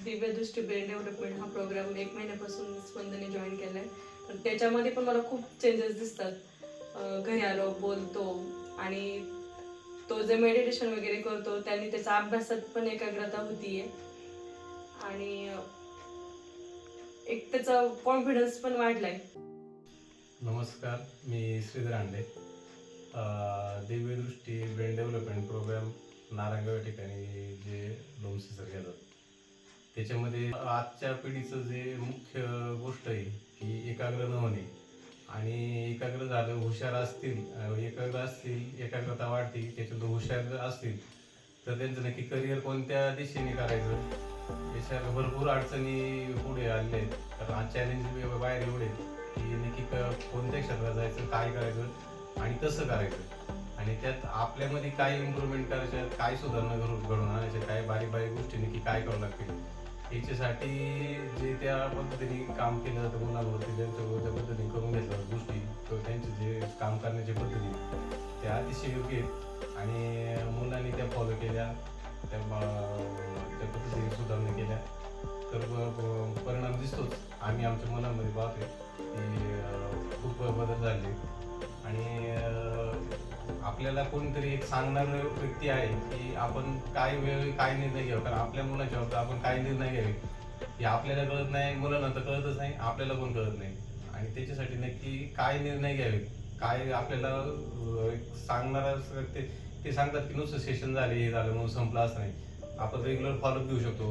दिव्यदृष्टी brain development हा programme 1 महिन्यापासून स्पंदने join केला आहे. तर त्याच्यामध्ये पण मला खूप चेंजेस दिसतात. घरी आलो बोलतो आणि तो जे मेडिटेशन वगैरे करतो त्यांनी त्याचा अभ्यासात पण एकाग्रता होतीये आणि एक त्याचा कॉन्फिडन्स पण वाढलाय. नमस्कार, मी श्रीधर अंडे. दिव्यदृष्टी ब्रेन डेव्हलपमेंट प्रोग्राम नारायणगाव या ठिकाणी जे लोमसे सर घेतात, त्याच्यामध्ये आजच्या पिढीचं जे मुख्य गोष्ट आहे की एकाग्र न होणे आणि एकाग्र झालं, हुशार असतील, एकाग्रता वाढते, त्याच्यातून हुशार असतील तर त्यांचं नक्की करिअर कोणत्या दिशेने करायचं. याच्या भरपूर अडचणी पुढे आलेल्या आहेत. कारण आज चॅलेंज बाहेर एवढे की नक्की कोणत्या क्षेत्रात जायचं, काय करायचं आणि कसं करायचं, आणि त्यात आपल्यामध्ये काय इम्प्रूव्हमेंट करायच्या, काय सुधारणा घडून आणायच्या, काय बारीक बारीक गोष्टी नक्की काय करावं लागतील, याच्यासाठी जे त्या पद्धतीने काम केलं जातं मुलांवरती, त्यांच्या त्या पद्धतीने करून घेतलं गोष्टी किंवा त्यांचे जे काम करण्याच्या पद्धती त्या अतिशय योग्य आहेत आणि मुलांनी त्या फॉलो केल्या, त्या पद्धतीने सुधारणा केल्या तर परिणाम दिसतोच. आम्ही आमच्या मुलांमध्ये पाहतोय की खूप बदल झाले आणि आपल्याला कोणीतरी एक सांगणार व्यक्ती आहे की आपण काय वेळ काय निर्णय घ्यावा. कारण आपल्या मुलांच्या बाबतीत आपण काय निर्णय घ्यावे हे आपल्याला कळत नाही, मुलांना तर कळतच नाही, आपल्याला पण कळत नाही. आणि त्याच्यासाठी नक्की काय निर्णय घ्यावे, काय आपल्याला सांगणार ते सांगतात की नुसतं सेशन झाले, हे झालं म्हणून संपलं असं नाही. आपण रेग्युलर फॉलोअप घेऊ शकतो.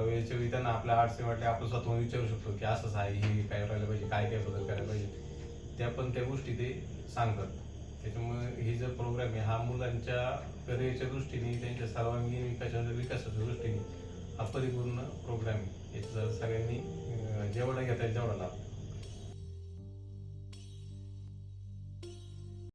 वेळच्या वेळी त्यांना आपल्या अडचणी वाटले आपण स्वतःहून विचारू शकतो की असंच आहे, हे काय करायला पाहिजे, काय काय बदल करायला पाहिजे, त्या पण त्या गोष्टी ते सांगतात. त्याच्यामुळे ही जो प्रोग्राम आहे हा मुलांच्या करिअरच्या दृष्टीने, त्यांच्या सर्वांगीण विकासाच्या दृष्टीने हा परिपूर्ण प्रोग्राम आहे. याचा सगळ्यांनी जेवढा घेता येईल तेवढा लाभ